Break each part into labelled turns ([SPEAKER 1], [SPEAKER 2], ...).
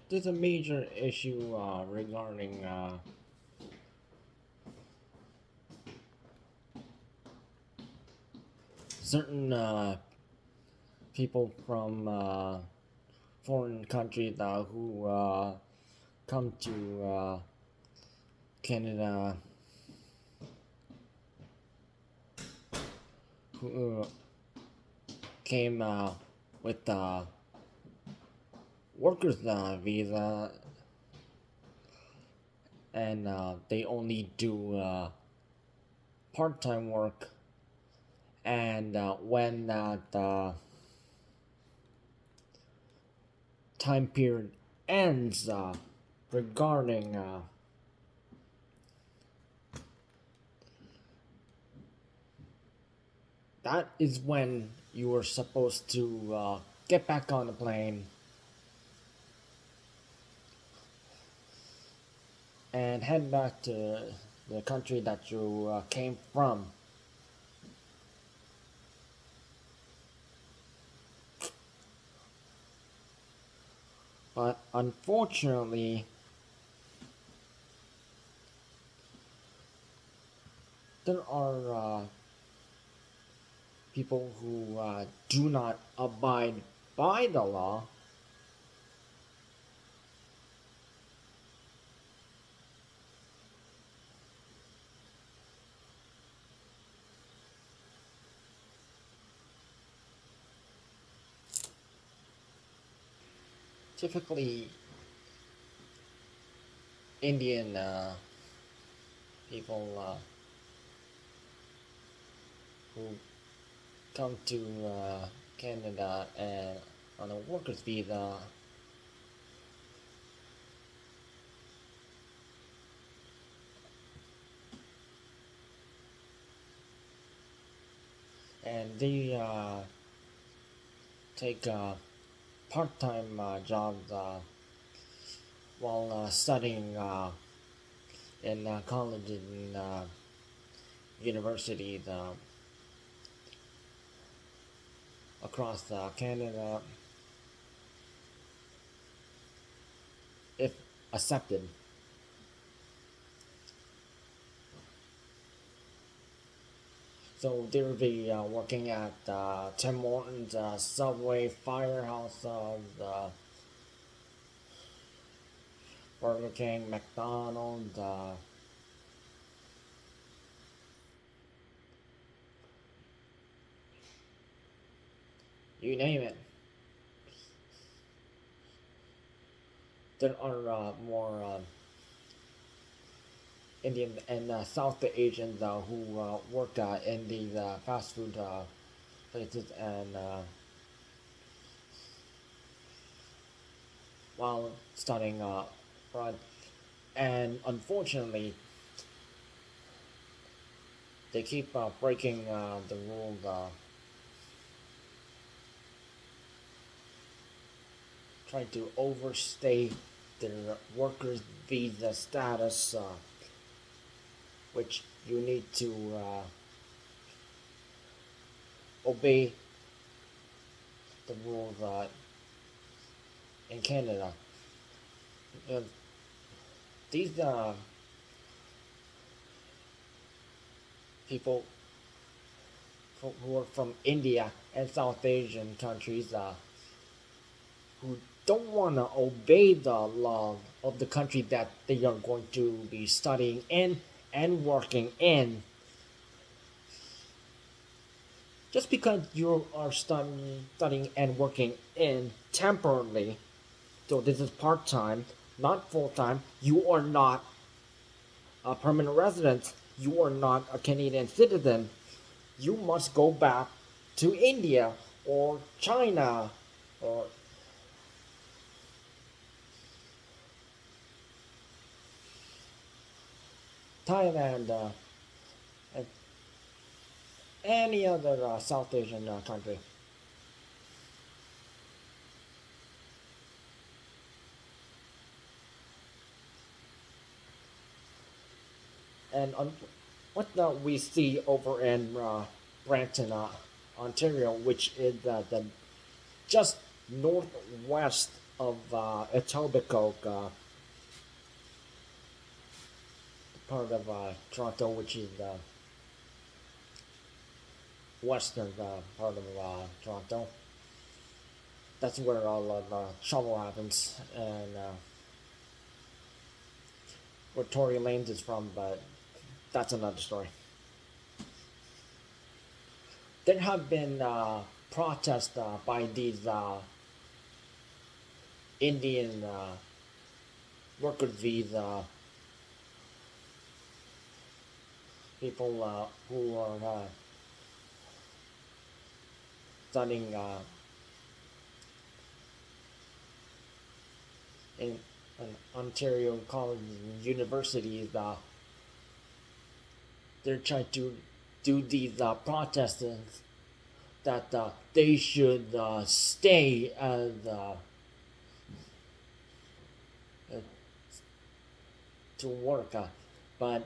[SPEAKER 1] there's a major issue regarding certain people from foreign countries who come to Canada, who came with workers visa, and they only do part-time work, and when the time period ends regarding that is when you are supposed to get back on the plane and head back to the country that you came from. But unfortunately, there are people who do not abide by the law, typically Indian people who come to Canada and on a worker's visa, and they take part-time jobs while studying in college and universities across Canada, if accepted. So they'll be working at Tim Hortons, Subway, Firehouse, Burger King, McDonald, you name it. There are more Indian and South Asians who work in these fast food places and while studying abroad. And unfortunately, they keep breaking the rules, trying to overstay their workers' visa status, which you need to obey the rules in Canada. Uh, these people who are from India and South Asian countries who don't want to obey the law of the country that they are going to be studying in and working in. Just because you are studying and working in temporarily, so this is part time, not full time, you are not a permanent resident, you are not a Canadian citizen, you must go back to India or China or Thailand and any other South Asian country. And what we see over in Brampton, Ontario, which is the just northwest of Etobicoke, part of Toronto, which is the western part of Toronto. That's where all of trouble happens, and where Tory Lanez is from, but that's another story. There have been protests by these Indian workers visa people who are studying in an Ontario college universities. They're trying to do these protests that they should stay as to work, but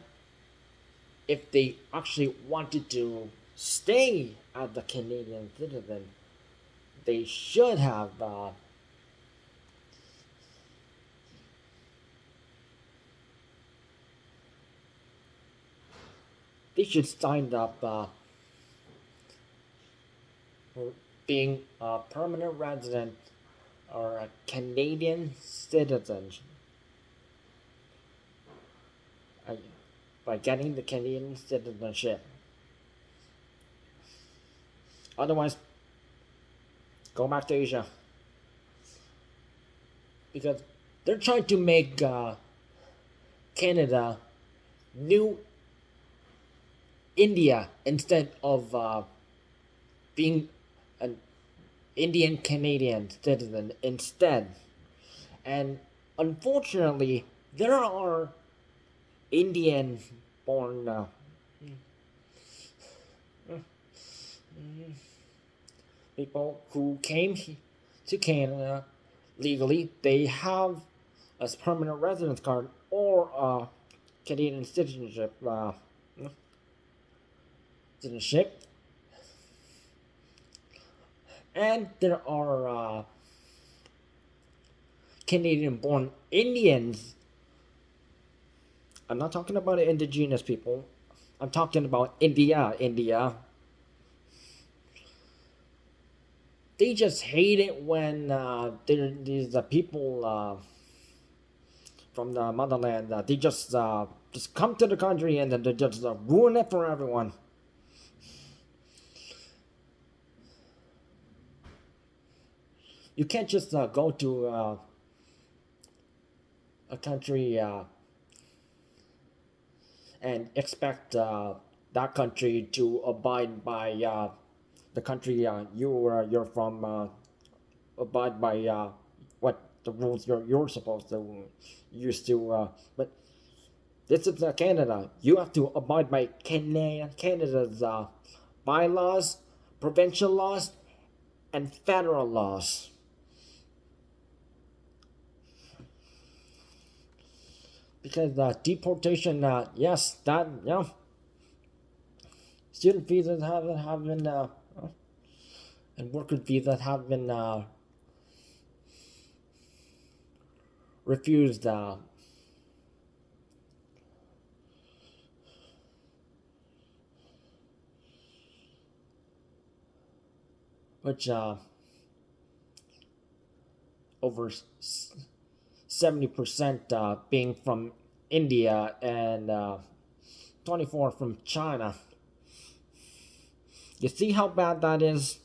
[SPEAKER 1] if they actually wanted to stay as a Canadian citizen, they should have they should sign up for being a permanent resident or a Canadian citizen by getting the Canadian citizenship. Otherwise, go back to Asia. Because they're trying to make Canada new India instead of being an Indian Canadian citizen instead. And unfortunately, there are Indian born people who came to Canada legally. They have a permanent residence card or a Canadian citizenship. And there are Canadian born Indians. I'm not talking about indigenous people. I'm talking about India. They just hate it when these people from the motherland, they just come to the country and then they just ruin it for everyone. You can't just go to a country and expect that country to abide by the country you're from, abide by what the rules you're supposed to used to. But this is Canada. You have to abide by Canada's bylaws, provincial laws, and federal laws. Because deportation, yes, that student visas have been and worker visas have been refused. Which over 70% being from India and 24 from China. You see how bad that is?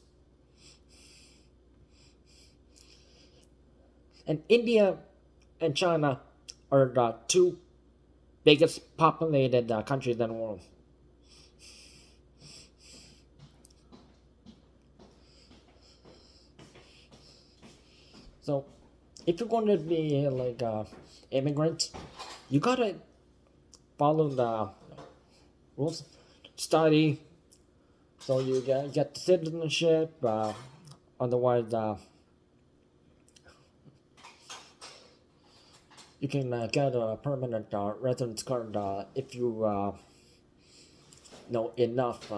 [SPEAKER 1] And India and China are the two biggest populated countries in the world. So, if you're going to be like an immigrant, you gotta follow the rules, study, so you get citizenship. Otherwise, you can get a permanent residence card if you know enough.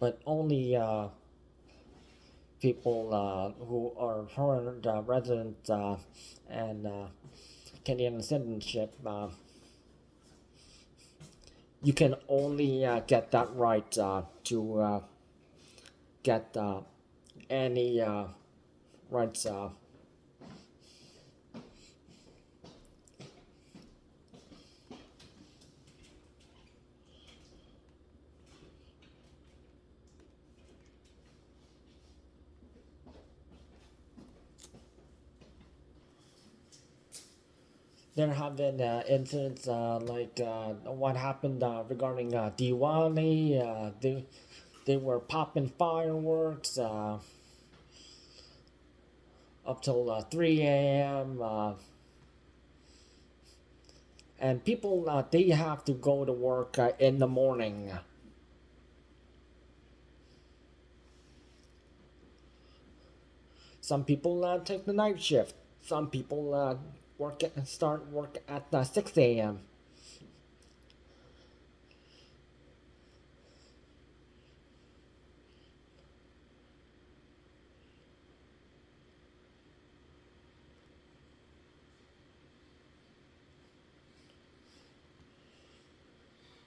[SPEAKER 1] but only people who are foreign resident and Canadian citizenship, you can only get that right to get any rights. There have been incidents like what happened regarding Diwali. They were popping fireworks up till 3 a.m. And people they have to go to work in the morning. Some people take the night shift. Some people start work at 6 a.m.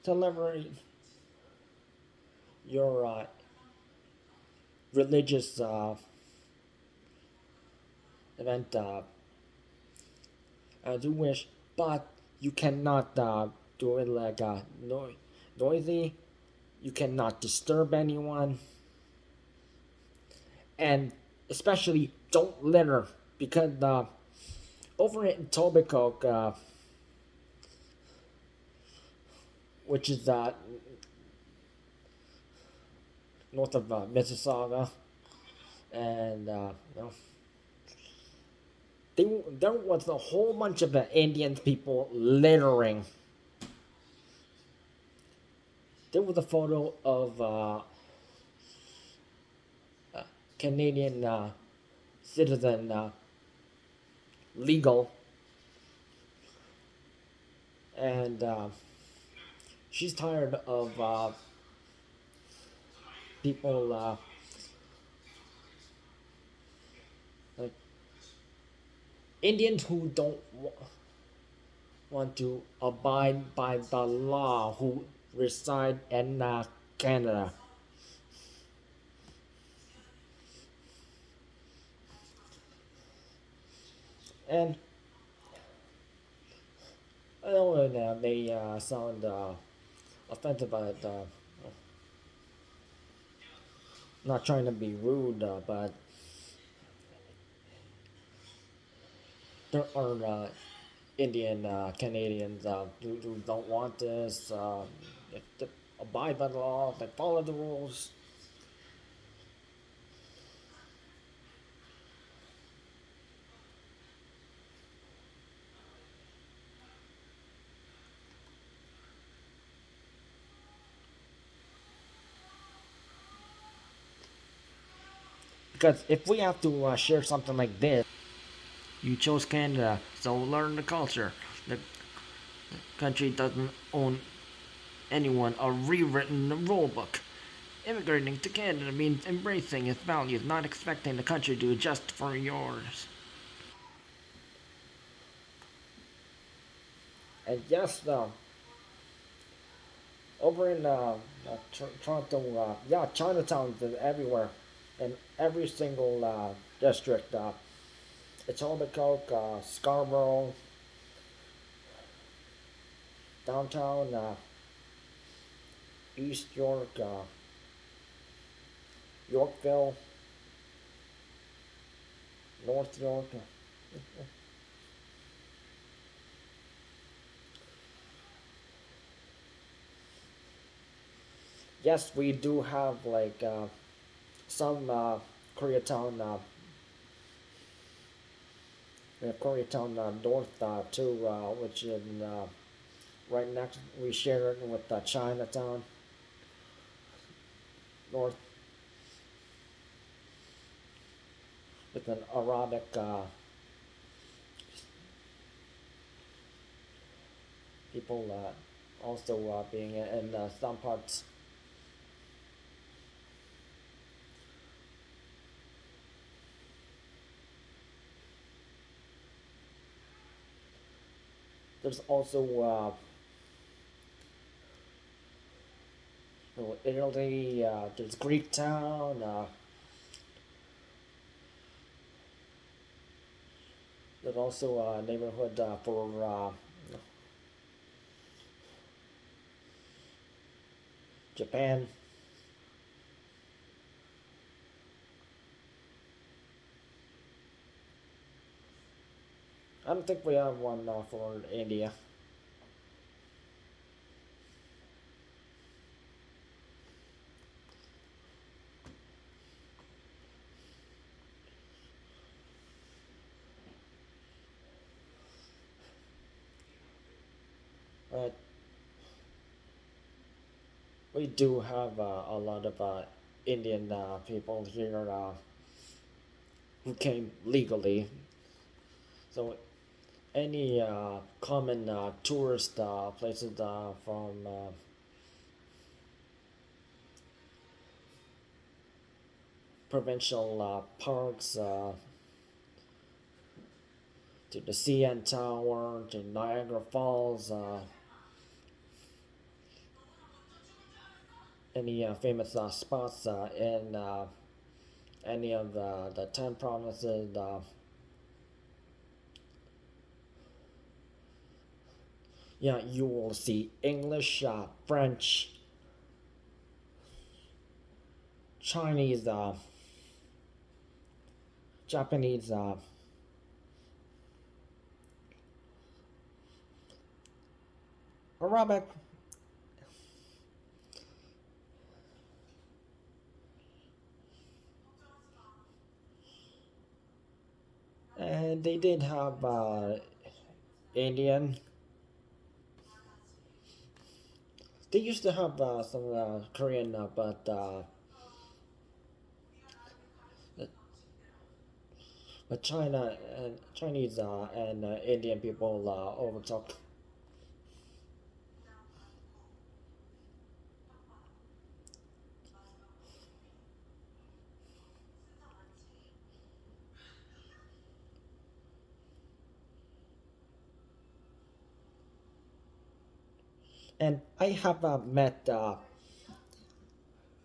[SPEAKER 1] to celebrate your religious event as you wish, but you cannot do it like noisy. You cannot disturb anyone, and especially don't litter because over in Tobicoke, which is north of Mississauga, and there was a whole bunch of Indian people littering. There was a photo of Canadian citizen, legal, and she's tired of people like Indians who don't want to abide by the law who reside in Canada. And I know they sound offensive, but not trying to be rude, but there are Indian Canadians who don't want this. They abide by the law, they follow the rules. Because if we have to share something like this, you chose Canada, so learn the culture. The country doesn't own anyone or rewritten the rule book. Immigrating to Canada means embracing its values, not expecting the country to adjust for yours. And yes, over in Toronto, yeah, Chinatown is everywhere, in every single district. Etobicoke, Scarborough, downtown, East York, Yorkville, North York. Yes, we do have like some Koreatown. We have Koreatown North too, which is right next. We share it with Chinatown North with an Arabic people also being in some parts. there's also Italy. There's Greek town. There's also a neighborhood for Japan. I don't think we have one for India. But we do have a lot of Indian people here who came legally. So any common tourist places from provincial parks to the CN Tower to Niagara Falls, any famous spots in any of the 10 provinces. Yeah, you will see English, French, Chinese, Japanese, Arabic, and they did have Indian. They used to have some Korean, but China and Chinese and Indian people overtook. And I have met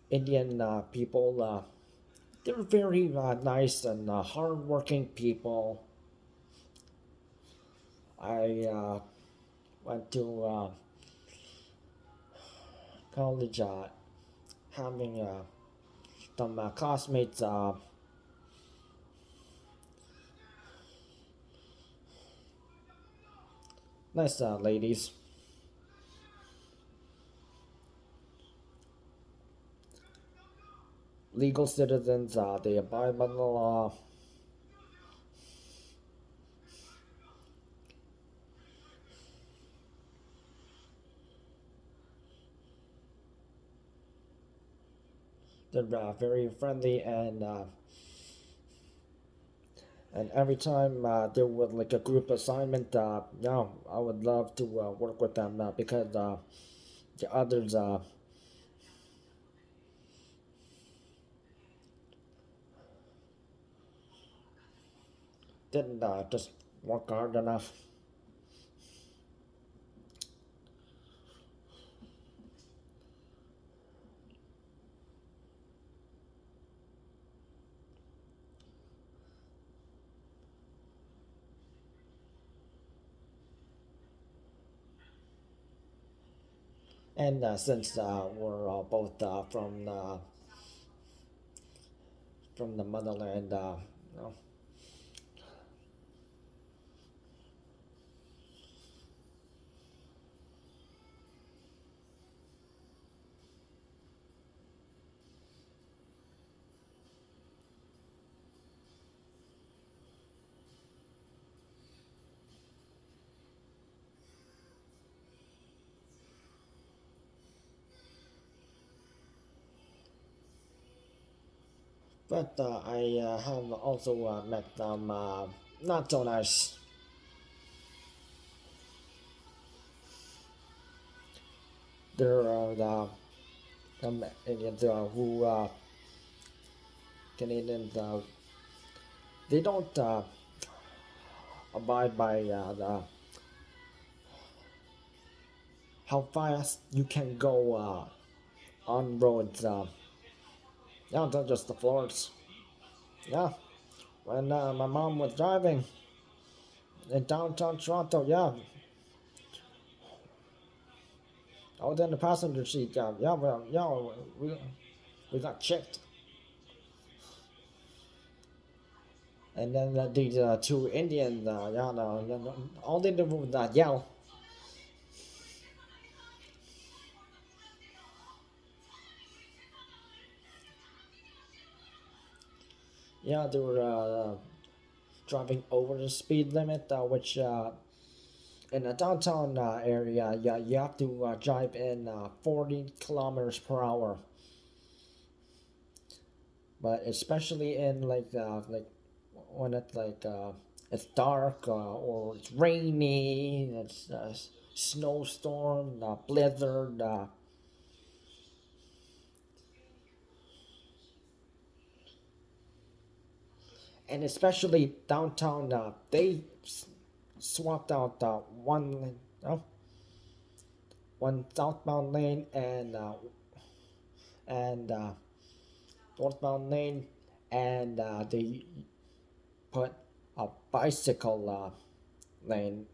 [SPEAKER 1] Indian people. They're very nice and hardworking people. I went to college having some classmates, nice ladies, legal citizens. They abide by the law. They're very friendly and every time there was like a group assignment, yeah, I would love to work with them because the others didn't just work hard enough. And since we're both from the motherland, you know, but I have also met them not so nice. There are some Indians who Canadians they don't abide by how fast you can go on roads. Yeah, not just the floors. Yeah, when my mom was driving in downtown Toronto, yeah, I was in the passenger seat. Yeah, well, yeah, we got checked. And then these two Indians, yeah, no, all they did was yell. Yeah, they were driving over the speed limit, which in the downtown area, yeah, you have to drive in 40 kilometers per hour. But especially in like when it's dark or it's rainy, it's snowstorm, blizzard, and especially downtown, they swapped out one southbound lane and northbound lane, and they put a bicycle lane,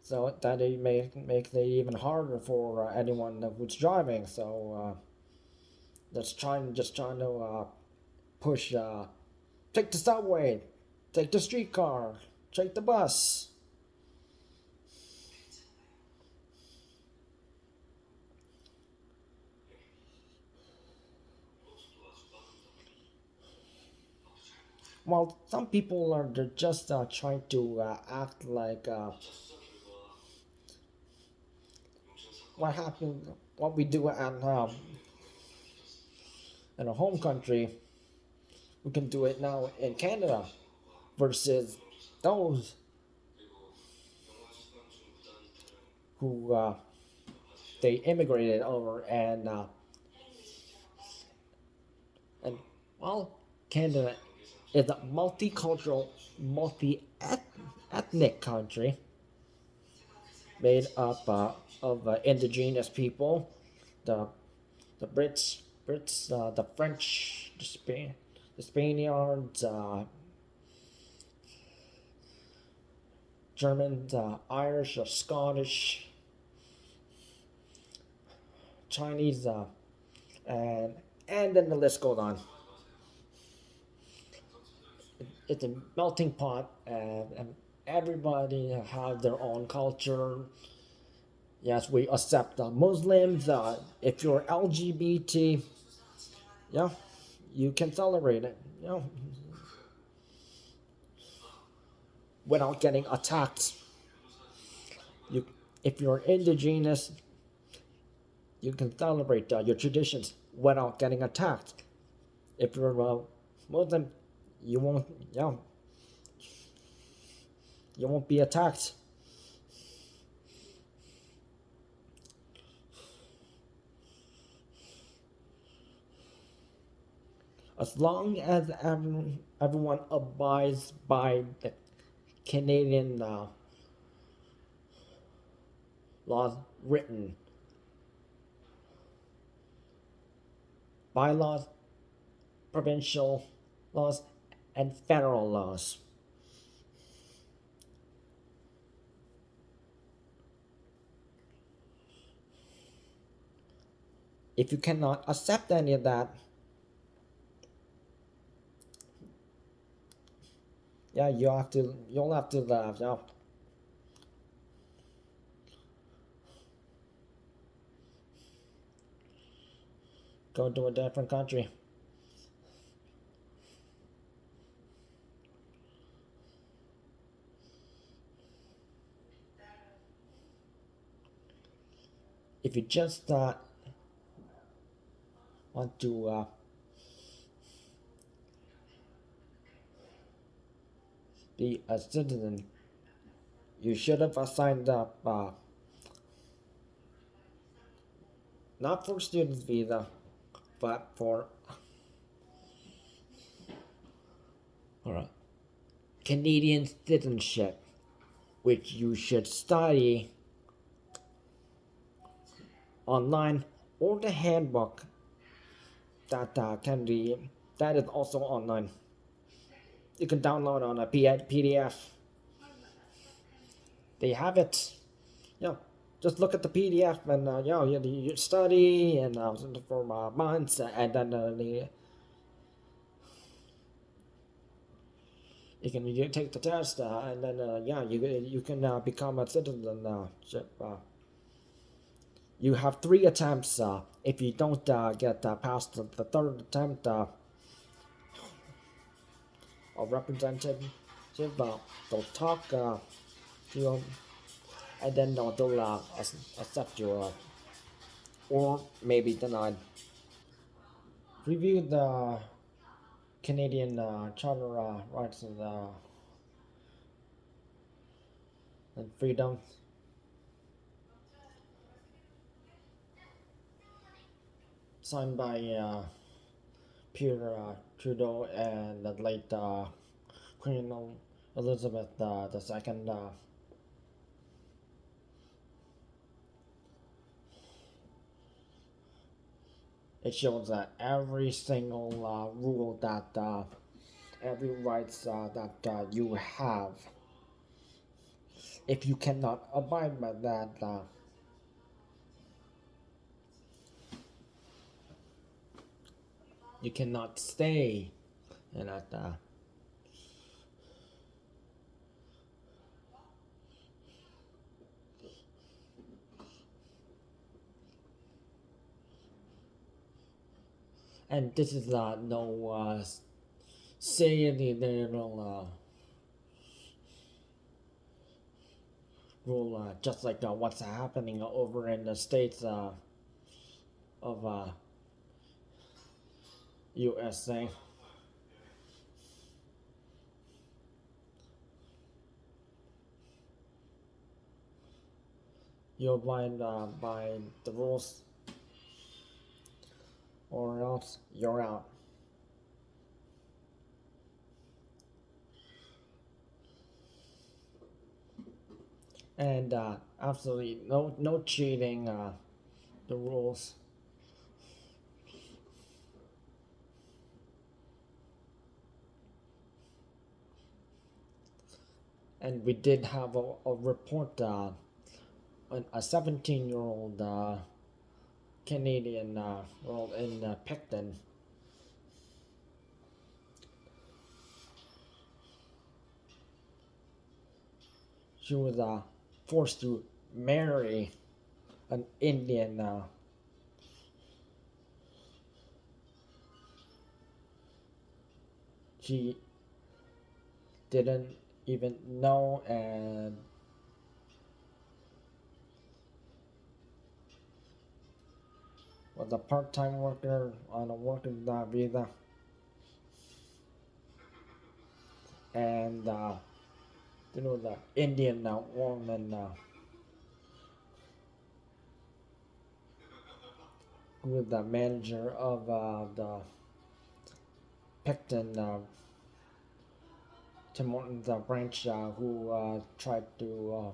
[SPEAKER 1] so that it make it even harder for anyone who's driving. So just trying to push. Take the subway, take the streetcar, take the bus. While some people are just trying to act like what happened, what we do in our home country, we can do it now in Canada, versus those who they immigrated over and well, Canada is a multicultural, multi-ethnic country made up of indigenous people, the the Brits, the French, the Spaniards, Germans, Irish, Scottish, Chinese, and and then the list goes on. It's a melting pot, and everybody have their own culture. Yes, we accept Muslims. If you're LGBT, yeah, you can celebrate it. You know, without getting attacked. You, if you're indigenous, you can celebrate your traditions without getting attacked. If you're Muslim, you won't, yeah, you won't be attacked. As long as everyone abides by the Canadian laws, written bylaws, provincial laws, and federal laws. If you cannot accept any of that, yeah, you'll have to go to a different country. If you just want to be a citizen, you should have signed up not for student visa, but for Canadian citizenship, which you should study online, or the handbook that can be that is also online. You can download on a PDF. They have it. Yeah, just look at the PDF and you study and for months and then you take the test and then you can become a citizen. You have 3 attempts. If you don't get past the third attempt, a representative they'll talk to you and then they'll accept you or maybe denied. Review the Canadian Charter Rights and Freedoms signed by Pierre Trudeau and the late Queen Elizabeth II. It shows that every single rule that every rights that you have, if you cannot abide by that, you cannot stay in that. And this is no say any little rule, just like what's happening over in the states of USA. You abide by the rules, or else you're out. And absolutely no cheating the rules. And we did have a report a 17-year-old Canadian girl in Picton. She was forced to marry an Indian she didn't even know and was a part-time worker on a working visa and the Indian woman who was the manager of the Picton Tim Hortons branch who tried to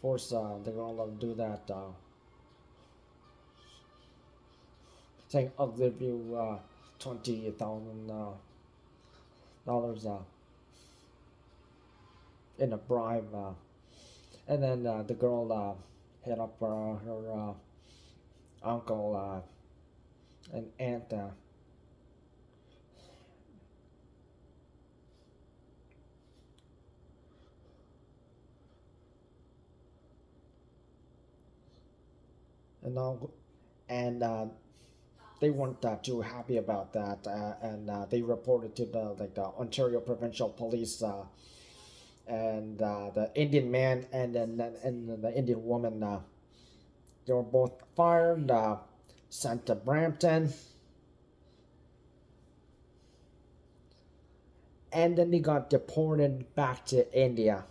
[SPEAKER 1] force the girl to do that, saying I'll give you $20,000 in a bribe, and then the girl hit up her uncle and aunt. And now, and they weren't too happy about that, and they reported to the Ontario Provincial Police, and the Indian man and the Indian woman. They were both fired, sent to Brampton, and then they got deported back to India.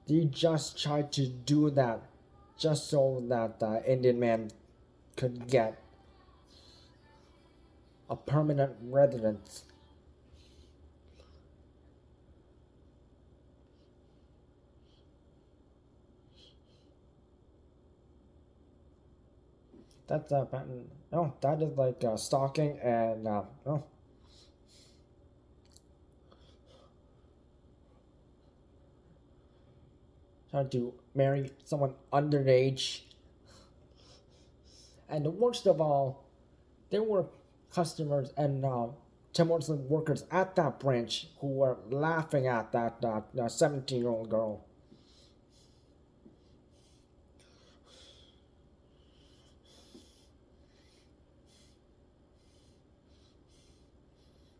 [SPEAKER 1] They just tried to do that just so that the Indian man could get a permanent residence That's patent. No, that is like stalking and no, trying to marry someone underage. And the worst of all, there were customers and Tim Hortons workers at that branch who were laughing at that 17-year-old girl.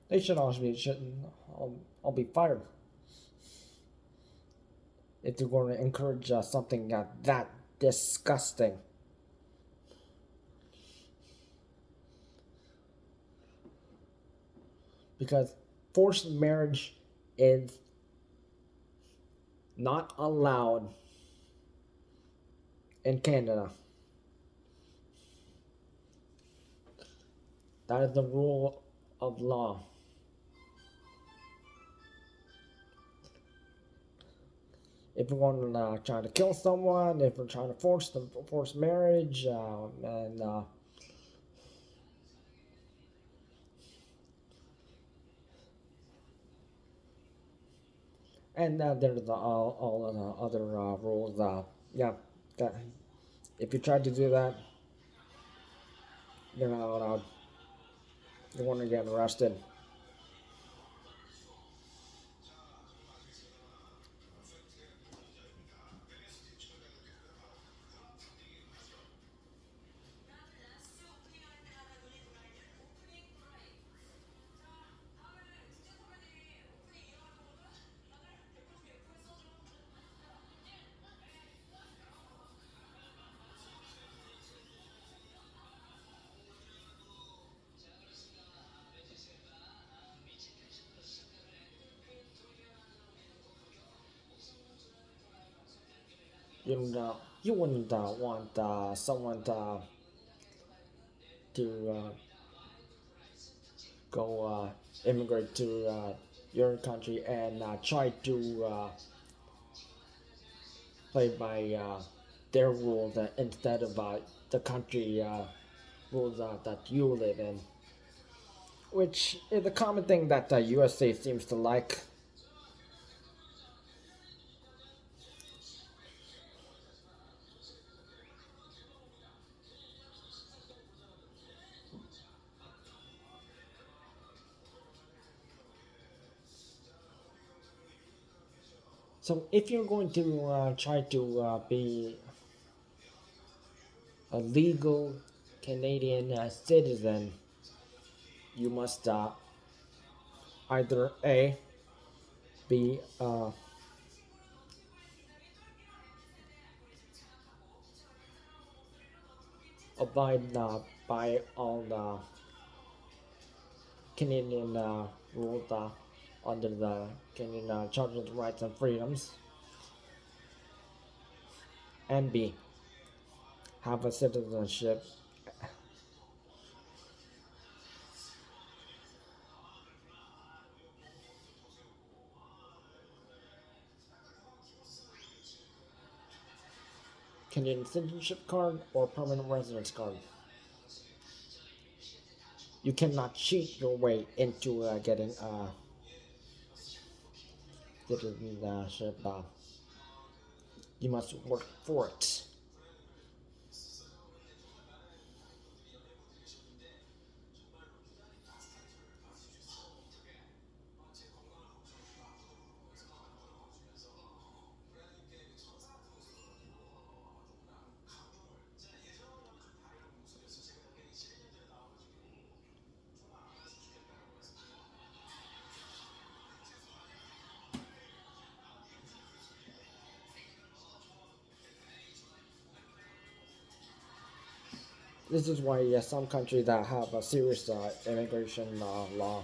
[SPEAKER 1] They should also be shouldn't. I'll be fired if they're going to encourage something that disgusting. Because forced marriage is not allowed in Canada. That is the rule of law. If we're going to try to kill someone, if we're trying to force marriage, and there's all of the other rules. Yeah, that if you try to do that, you're not allowed. You're going to get arrested. You wouldn't want someone to go immigrate to your country and try to play by their rules instead of the country rules that you live in, which is a common thing that the USA seems to like. So if you're going to try to be a legal Canadian citizen, you must either A, be abide by all the Canadian rules under the Canadian Charter of Rights and Freedoms, and B, have a citizenship. Canadian citizenship card or permanent residence card. You cannot cheat your way into getting citizenship. You must work for it. This is why some countries that have a serious immigration law